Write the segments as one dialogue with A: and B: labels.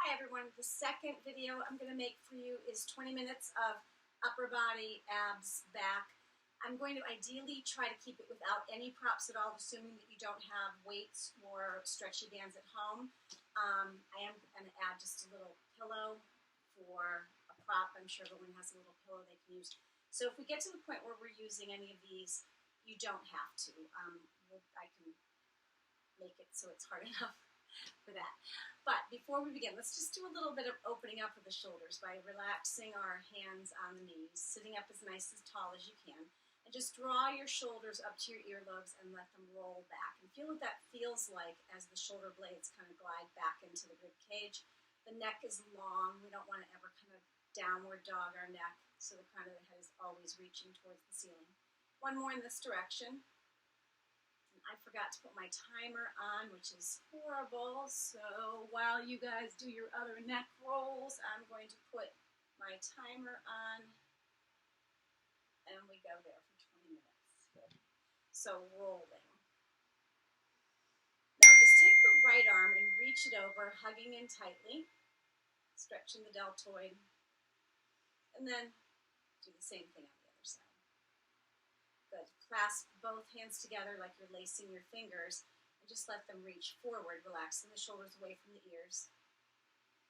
A: Hi everyone, the second video I'm going to make for you is 20 minutes of upper body, abs, back. I'm going to ideally try to keep it without any props at all, assuming that you don't have weights or stretchy bands at home. I am going to add just a little pillow for a prop. I'm sure everyone has a little pillow they can use. So if we get to the point where we're using any of these, you don't have to. I can make it so it's hard enough for that. But before we begin, let's just do a little bit of opening up of the shoulders by relaxing our hands on the knees, sitting up as nice as tall as you can, and just draw your shoulders up to your earlobes and let them roll back. And feel what that feels like as the shoulder blades kind of glide back into the rib cage. The neck is long. We don't want to ever kind of downward dog our neck, so the crown of the head is always reaching towards the ceiling. One more in this direction. I forgot to put my timer on, which is horrible, so while you guys do your other neck rolls, I'm going to put my timer on, and we go there for 20 minutes. So rolling. Now just take the right arm and reach it over, hugging in tightly, stretching the deltoid, and then do the same thing on the other side. Good. Clasp both hands together like you're lacing your fingers and just let them reach forward, relaxing the shoulders away from the ears.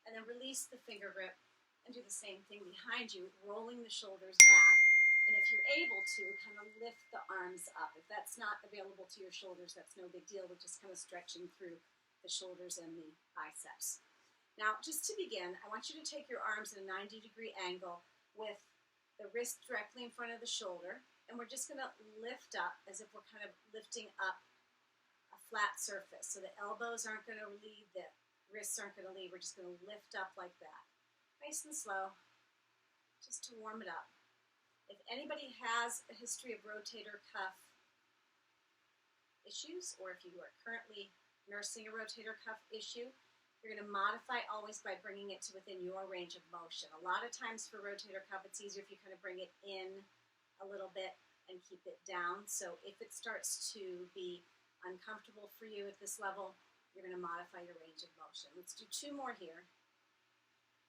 A: And then release the finger grip and do the same thing behind you, rolling the shoulders back. And if you're able to, kind of lift the arms up. If that's not available to your shoulders, that's no big deal. We're just kind of stretching through the shoulders and the biceps. Now, just to begin, I want you to take your arms at a 90-degree angle with the wrist directly in front of the shoulder. And we're just going to lift up as if we're kind of lifting up a flat surface. So the elbows aren't going to lead, the wrists aren't going to lead. We're just going to lift up like that. Nice and slow, just to warm it up. If anybody has a history of rotator cuff issues, or if you are currently nursing a rotator cuff issue, you're going to modify always by bringing it to within your range of motion. A lot of times for rotator cuff, it's easier if you kind of bring it in a little bit and keep it down. So if it starts to be uncomfortable for you at this level, you're going to modify your range of motion. Let's do two more here.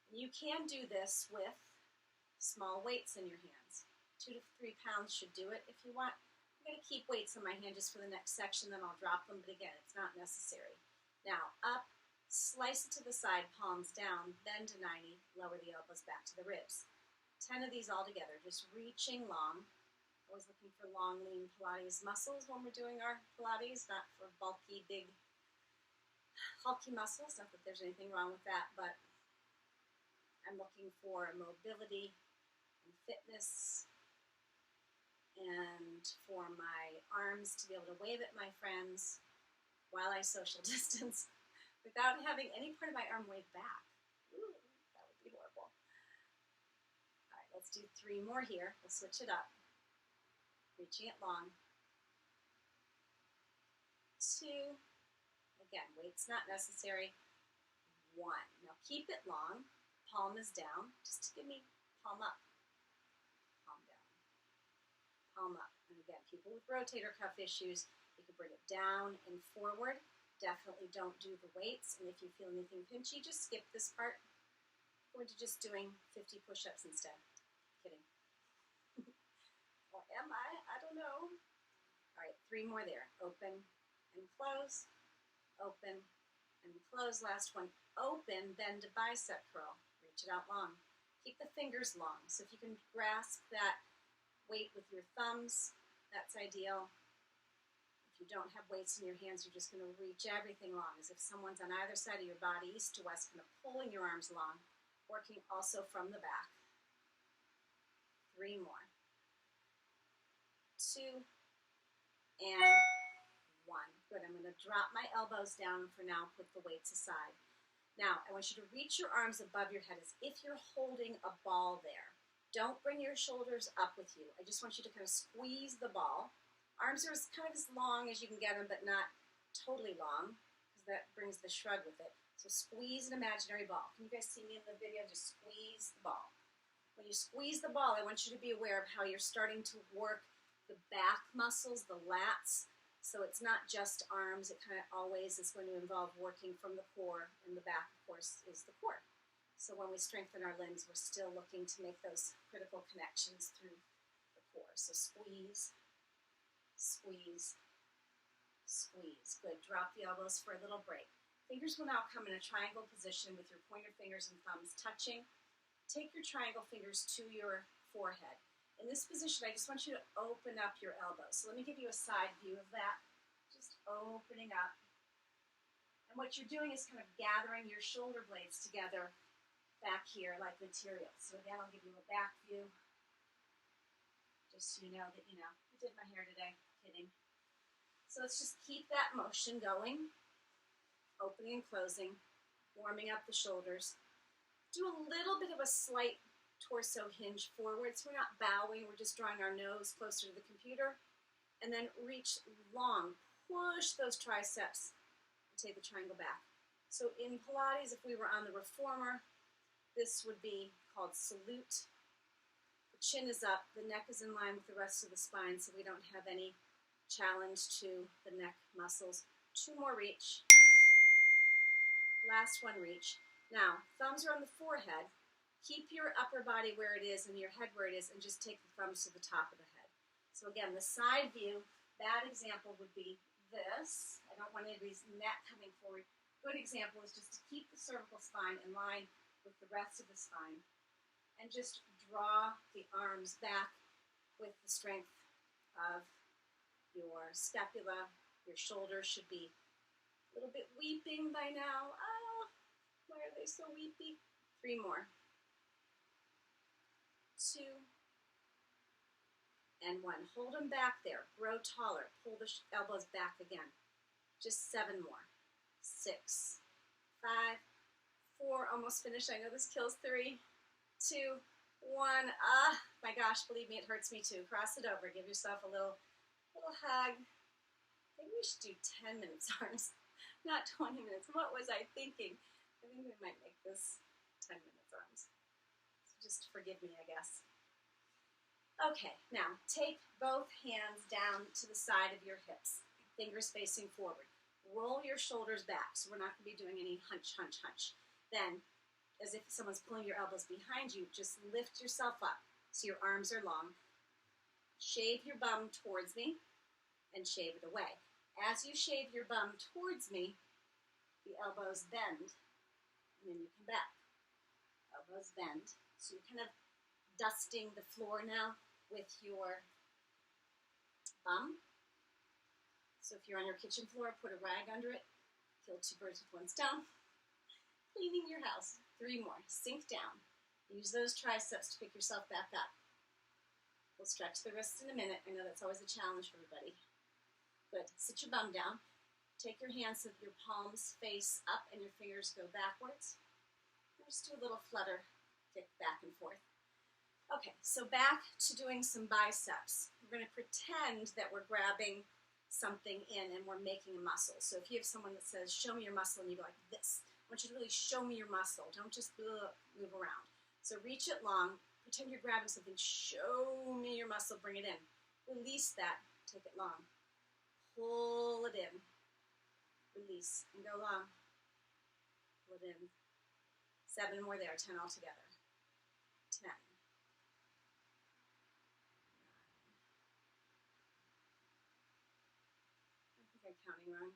A: You can do this with small weights in your hands. 2 to 3 pounds should do it if you want. I'm going to keep weights in my hand just for the next section, then I'll drop them, but again, it's not necessary. Now, up, slice it to the side, palms down, bend to 90, lower the elbows back to the ribs. 10 of these all together, just reaching long. Always looking for long, lean Pilates muscles when we're doing our Pilates, not for bulky, big, hulky muscles. Not that there's anything wrong with that, but I'm looking for mobility and fitness and for my arms to be able to wave at my friends while I social distance without having any part of my arm wave back. Ooh, that would be horrible. Let's do 3 more here. We'll switch it up. Reaching it long. 2. Again, weight's not necessary. 1. Now keep it long. Palm is down. Just to give me palm up. Palm down. Palm up. And again, people with rotator cuff issues, you can bring it down and forward. Definitely don't do the weights. And if you feel anything pinchy, just skip this part. Go into just doing 50 push-ups instead. Kidding. Or am I? I don't know. All right, 3 more there. Open and close. Open and close. Last one. Open, bend to bicep curl. Reach it out long. Keep the fingers long. So if you can grasp that weight with your thumbs, that's ideal. If you don't have weights in your hands, you're just going to reach everything long, as if someone's on either side of your body, east to west, kind of pulling your arms long, working also from the back. 3 more. 2 and 1. Good. I'm going to drop my elbows down for now, put the weights aside. Now, I want you to reach your arms above your head as if you're holding a ball there. Don't bring your shoulders up with you. I just want you to kind of squeeze the ball. Arms are kind of as long as you can get them, but not totally long, because that brings the shrug with it. So squeeze an imaginary ball. Can you guys see me in the video? Just squeeze the ball. When you squeeze the ball, I want you to be aware of how you're starting to work the back muscles, the lats. So it's not just arms. It kind of always is going to involve working from the core and the back, of course. course, is the core. So when we strengthen our limbs, we're still looking to make those critical connections through the core. So squeeze, squeeze, squeeze. Good. Drop the elbows for a little break. Fingers will now come in a triangle position with your pointer fingers and thumbs touching. Take your triangle fingers to your forehead. In this position, I just want you to open up your elbows. So let me give you a side view of that. Just opening up. And what you're doing is kind of gathering your shoulder blades together back here like material. So again, I'll give you a back view. Just so you know that, I did my hair today. Kidding. So let's just keep that motion going. Opening and closing. Warming up the shoulders. Do a little bit of a slight torso hinge forward, so we're not bowing, we're just drawing our nose closer to the computer, and then reach long, push those triceps, and take the triangle back. So in Pilates, if we were on the reformer, this would be called salute. The chin is up, the neck is in line with the rest of the spine, so we don't have any challenge to the neck muscles. 2 more reach. Last one reach. Now, thumbs are on the forehead. Keep your upper body where it is and your head where it is, and just take the thumbs to the top of the head. So again, the side view, bad example would be this. I don't want anybody's neck coming forward. Good example is just to keep the cervical spine in line with the rest of the spine, and just draw the arms back with the strength of your scapula. Your shoulders should be a little bit weeping by now. Oh, why are they so weepy? 3 more. 2, and 1. Hold them back there. Grow taller. Pull the elbows back again. Just 7 more. 6, 5, 4. Almost finished. I know this kills. 3, 2, 1. My gosh, believe me, it hurts me too. Cross it over. Give yourself a little hug. Maybe we should do 10 minutes arms, not 20 minutes. What was I thinking? I think we might make this 10 minutes arms. Just forgive me, I guess. Okay, now take both hands down to the side of your hips, fingers facing forward. Roll your shoulders back, so we're not going to be doing any hunch, hunch, hunch. Then, as if someone's pulling your elbows behind you, just lift yourself up so your arms are long. Shave your bum towards me and shave it away. As you shave your bum towards me, the elbows bend, and then you come back. Elbows bend. So you're kind of dusting the floor now with your bum. So if you're on your kitchen floor, put a rag under it. Kill 2 birds with 1 stone. Cleaning your house. 3 more. Sink down. Use those triceps to pick yourself back up. We'll stretch the wrists in a minute. I know that's always a challenge for everybody. Good. Sit your bum down. Take your hands so that your palms face up and your fingers go backwards. Just do a little flutter. Kick back and forth. Okay, so back to doing some biceps. We're going to pretend that we're grabbing something in and we're making a muscle. So if you have someone that says, show me your muscle, and you go like this, I want you to really show me your muscle. Don't just move around. So reach it long. Pretend you're grabbing something. Show me your muscle. Bring it in. Release that. Take it long. Pull it in. Release and go long. Pull it in. 7 more there. 10 altogether. 10. 9. I think I'm counting wrong.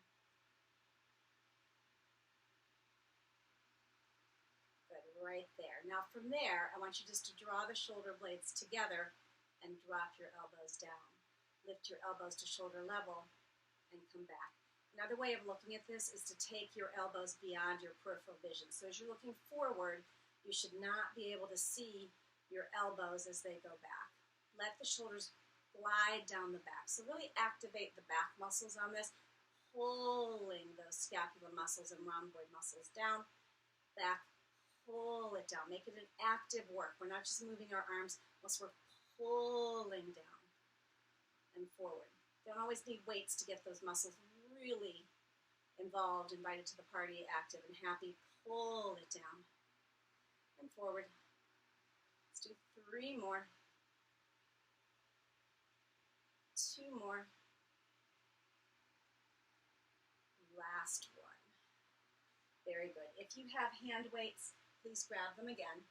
A: Good, right there. Now from there, I want you just to draw the shoulder blades together and drop your elbows down. Lift your elbows to shoulder level and come back. Another way of looking at this is to take your elbows beyond your peripheral vision. So as you're looking forward, you should not be able to see your elbows as they go back. Let the shoulders glide down the back. So really activate the back muscles on this, pulling those scapular muscles and rhomboid muscles down, back, pull it down. Make it an active work. We're not just moving our arms unless we're pulling down and forward. Don't always need weights to get those muscles really involved, invited to the party, active and happy. Pull it down and forward. Let's do 3 more. 2 more. Last one. Very good. If you have hand weights, please grab them again.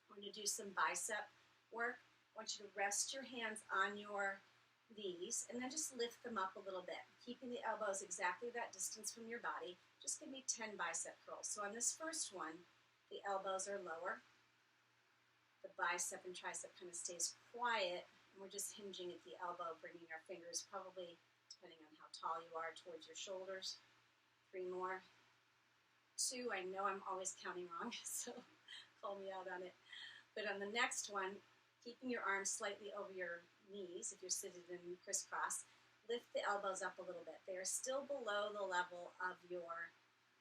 A: We're going to do some bicep work. I want you to rest your hands on your knees and then just lift them up a little bit, keeping the elbows exactly that distance from your body. Just give me 10 bicep curls. So on this first one, the elbows are lower. The bicep and tricep kind of stays quiet, and we're just hinging at the elbow, bringing our fingers probably, depending on how tall you are, towards your shoulders. 3 more. 2, I know I'm always counting wrong, so call me out on it. But on the next one, keeping your arms slightly over your knees, if you're seated in Criss Cross, lift the elbows up a little bit. They are still below the level of your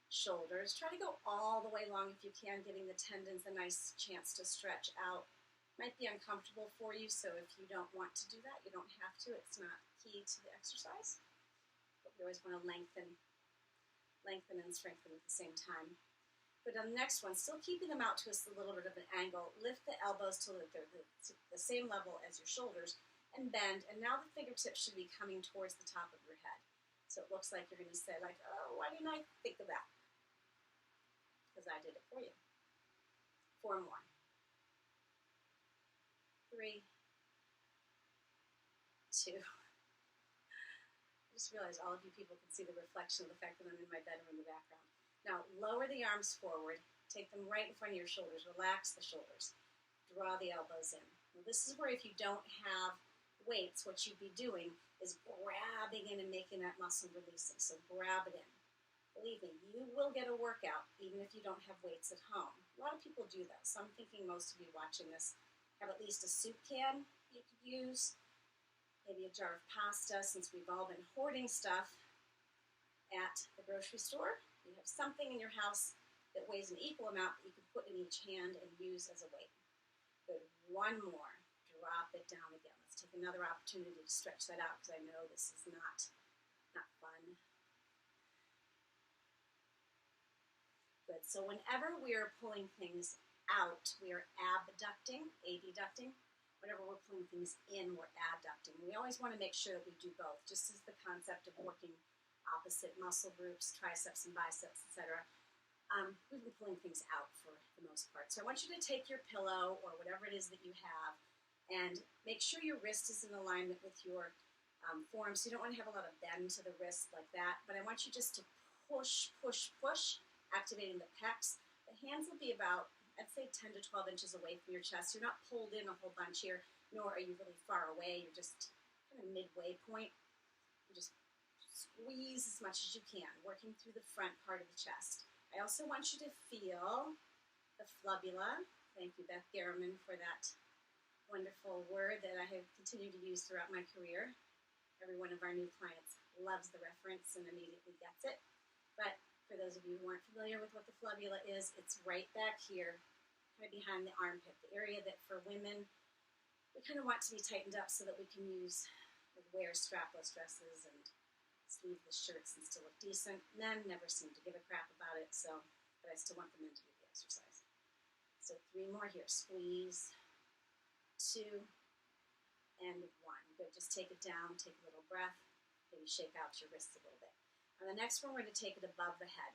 A: shoulders. Try to go all the way long if you can, giving the tendons a nice chance to stretch out. Might be uncomfortable for you, so if you don't want to do that, you don't have to. It's not key to the exercise. But we always want to lengthen and strengthen at the same time. But on the next one, still keeping them out to a little bit of an angle, lift the elbows till they're the same level as your shoulders, and bend. And now the fingertips should be coming towards the top of your head. So it looks like you're going to say, like, oh, why didn't I think of that? Because I did it for you. 4 more. 3, 2. I just realized all of you people can see the reflection of the fact that I'm in my bedroom in the background. Now, lower the arms forward. Take them right in front of your shoulders. Relax the shoulders. Draw the elbows in. Now, this is where if you don't have weights, what you'd be doing is grabbing in and making that muscle releasing. So grab it in. Believe me, you will get a workout even if you don't have weights at home. A lot of people do that. So I'm thinking most of you watching this have at least a soup can you could use. Maybe a jar of pasta, since we've all been hoarding stuff at the grocery store. You have something in your house that weighs an equal amount that you can put in each hand and use as a weight. Good. 1 more. Drop it down again. Let's take another opportunity to stretch that out because I know this is not fun. Good. So whenever we are pulling things out, we are abducting, adducting. Whenever we're pulling things in, we're adducting. We always want to make sure that we do both, just as the concept of working opposite muscle groups, triceps and biceps, etc. We've been pulling things out for the most part. So I want you to take your pillow or whatever it is that you have and make sure your wrist is in alignment with your forearm. So you don't want to have a lot of bend to the wrist like that, but I want you just to push, push, push, activating the pecs. The hands will be about, I'd say 10 to 12 inches away from your chest. You're not pulled in a whole bunch here, nor are you really far away. You're just kind of midway point. You just squeeze as much as you can, working through the front part of the chest. I also want you to feel the flubula. Thank you, Beth Garriman, for that wonderful word that I have continued to use throughout my career. Every one of our new clients loves the reference and immediately gets it. But for those of you who aren't familiar with what the flubula is, it's right back here, kind of behind the armpit, the area that for women, we kind of want to be tightened up so that we can wear strapless dresses and sleeveless shirts and still look decent. Men never seem to give a crap about it, but I still want the men to do the exercise. So 3 more here. Squeeze, 2, and 1. Good. Just take it down, take a little breath, maybe shake out your wrists a little bit. On the next one, we're going to take it above the head.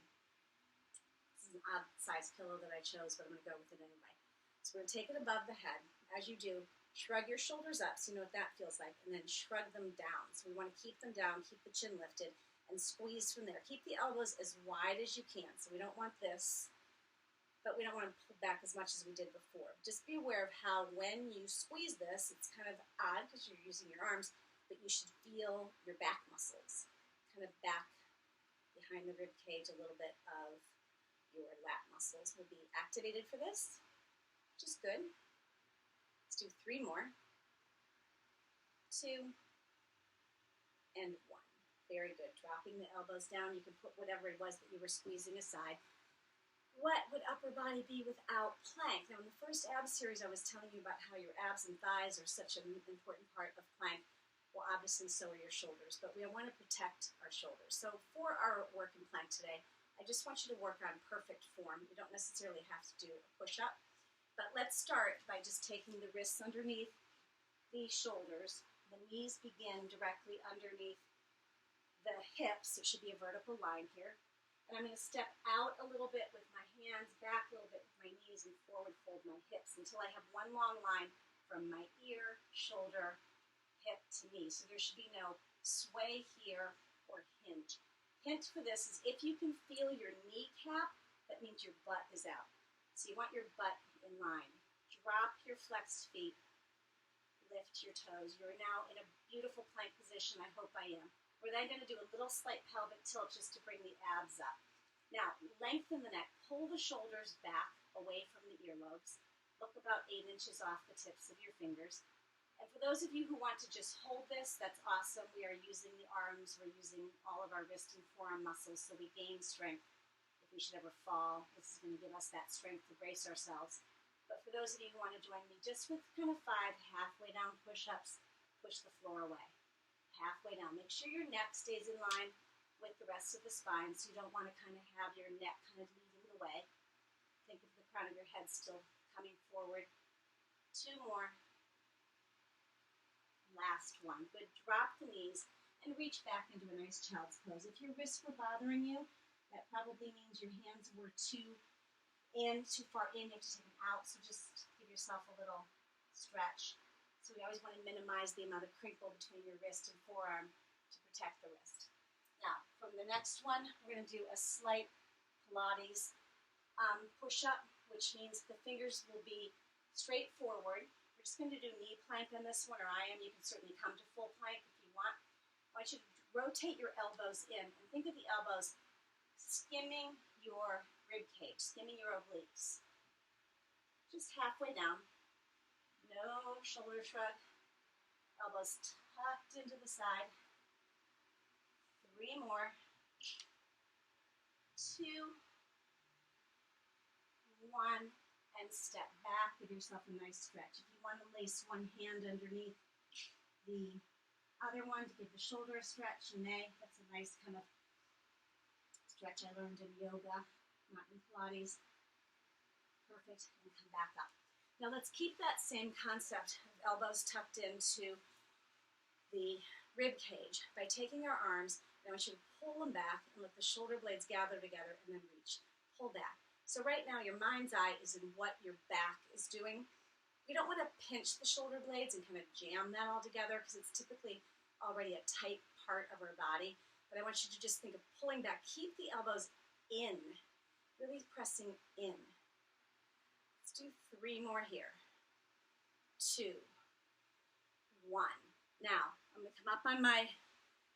A: This is an odd size pillow that I chose, but I'm going to go with it anyway. So we're going to take it above the head. As you do, shrug your shoulders up, so you know what that feels like, and then shrug them down. So we want to keep them down, keep the chin lifted, and squeeze from there. Keep the elbows as wide as you can. So we don't want this, but we don't want to pull back as much as we did before. Just be aware of how when you squeeze this, it's kind of odd because you're using your arms, but you should feel your back muscles, kind of back behind the rib cage. A little bit of your lat muscles will be activated for this, which is good. Let's do 3 more. 2 and 1. Very good. Dropping the elbows down. You can put whatever it was that you were squeezing aside. What would upper body be without plank? Now, in the first abs series, I was telling you about how your abs and thighs are such an important part of plank. Well, obviously, so are your shoulders, but we want to protect our shoulders. So for our work in plank today, I just want you to work on perfect form. You don't necessarily have to do a push-up, but let's start by just taking the wrists underneath the shoulders. The knees begin directly underneath the hips. It should be a vertical line here. And I'm going to step out a little bit with my hands, back a little bit with my knees, and forward fold my hips until I have one long line from my ear, shoulder, hip to knee. So there should be no sway here or hinge. Hint for this is if you can feel your kneecap, that means your butt is out. So you want your butt in line. Drop your flexed feet. Lift your toes. You're now in a beautiful plank position. I hope I am. We're then going to do a little slight pelvic tilt just to bring the abs up. Now, lengthen the neck. Pull the shoulders back away from the earlobes. Look about 8 inches off the tips of your fingers. And for those of you who want to just hold this, that's awesome. We are using the arms. We're using all of our wrist and forearm muscles so we gain strength. If we should ever fall, this is going to give us that strength to brace ourselves. But for those of you who want to join me, just with kind of 5 halfway down push-ups, push the floor away. Halfway down. Make sure your neck stays in line with the rest of the spine, so you don't want to kind of have your neck kind of leading the way. Think of the crown of your head still coming forward. 2 more. Last one. Good. Drop the knees and reach back into a nice child's pose. If your wrists were bothering you, that probably means your hands were too far in. You have to take them out, so just give yourself a little stretch. So we always want to minimize the amount of crinkle between your wrist and forearm to protect the wrist. Now, from the next one, we're going to do a slight Pilates push-up, which means the fingers will be straight forward. We're just going to do knee plank on this one, or I am. You can certainly come to full plank if you want. I want you to rotate your elbows in, and think of the elbows skimming your rib cage, skimming your obliques. Just halfway down. No shoulder shrug. Elbows tucked into the side. 3 more. 2, 1, and step back. Give yourself a nice stretch. If you want to lace one hand underneath the other one to give the shoulder a stretch, you may. That's a nice kind of stretch I learned in yoga, not in Pilates. Perfect. And come back up. Now let's keep that same concept of elbows tucked into the rib cage by taking our arms. I want you to pull them back and let the shoulder blades gather together and then reach. Pull back. So right now your mind's eye is in what your back is doing. We don't want to pinch the shoulder blades and kind of jam that all together because it's typically already a tight part of our body. But I want you to just think of pulling back. Keep the elbows in, really pressing in. Let's do 3 more here. 2, 1. Now, I'm going to come up on my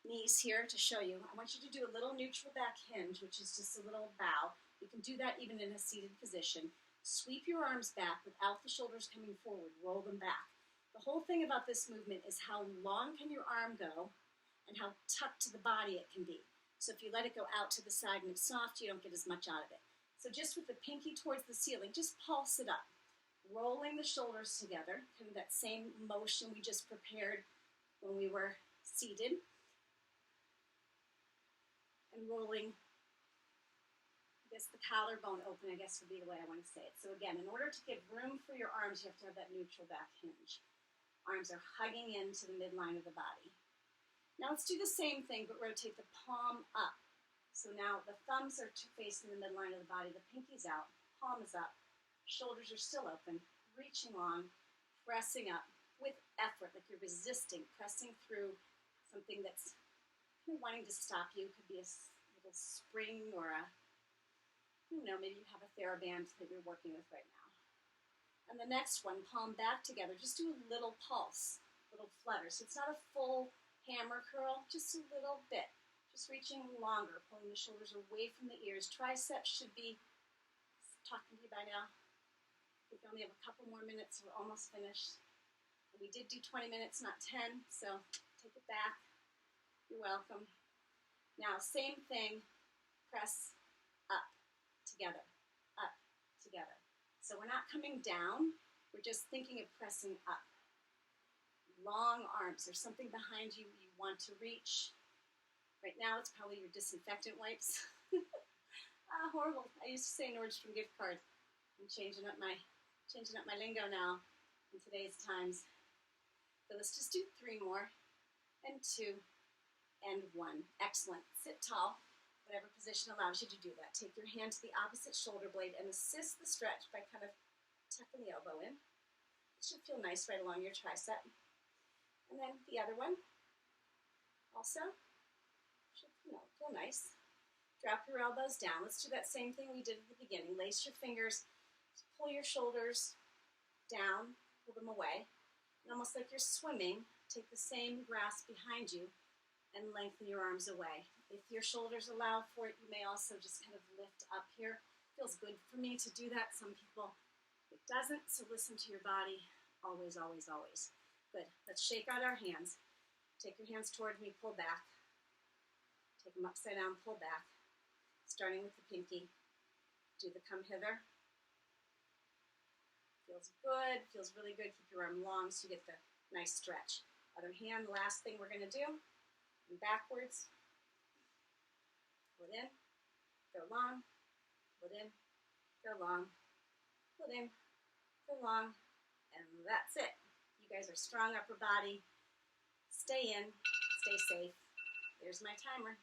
A: knees here to show you. I want you to do a little neutral back hinge, which is just a little bow. You can do that even in a seated position. Sweep your arms back without the shoulders coming forward. Roll them back. The whole thing about this movement is how long can your arm go and how tucked to the body it can be. So if you let it go out to the side and it's soft, you don't get as much out of it. So just with the pinky towards the ceiling, just pulse it up. Rolling the shoulders together, kind of that same motion we just prepared when we were seated. And rolling, I guess the collarbone open, I guess would be the way I want to say it. So again, in order to give room for your arms, you have to have that neutral back hinge. Arms are hugging into the midline of the body. Now let's do the same thing, but rotate the palm up. So now the thumbs are facing the midline of the body, the pinky's out, palm is up, shoulders are still open, reaching long, pressing up with effort, like you're resisting, pressing through something that's kind of wanting to stop you. It could be a little spring or a, maybe you have a TheraBand that you're working with right now. And the next one, palm back together, just do a little pulse, a little flutter. So it's not a full hammer curl, just a little bit. Just reaching longer, pulling the shoulders away from the ears. Triceps should be talking to you by now. I think we only have a couple more minutes. We're almost finished. We did do 20 minutes, not 10, so take it back. You're welcome. Now, same thing, press up, together, up, together. So we're not coming down, we're just thinking of pressing up. Long arms, there's something behind you you want to reach. Right now, it's probably your disinfectant wipes. Horrible. I used to say Nordstrom gift card. I'm changing up my lingo now in today's times. So let's just do 3 more, and 2, and 1. Excellent. Sit tall. Whatever position allows you to do that. Take your hand to the opposite shoulder blade and assist the stretch by kind of tucking the elbow in. It should feel nice right along your tricep. And then the other one also should feel nice. Drop your elbows down. Let's do that same thing we did at the beginning. Lace your fingers, pull your shoulders down, pull them away. And almost like you're swimming, take the same grasp behind you and lengthen your arms away. If your shoulders allow for it, you may also just kind of lift up here. Feels good for me to do that. Some people, it doesn't, so listen to your body. Always, always, always. Good. Let's shake out our hands. Take your hands toward me, pull back. Take them upside down, pull back. Starting with the pinky. Do the come hither. Feels good, feels really good. Keep your arm long so you get the nice stretch. Other hand, last thing we're going to do. And backwards. Pull it in, go long, pull it in, go long, pull it in, go long, and that's it. You guys are strong upper body. Stay in, stay safe. There's my timer.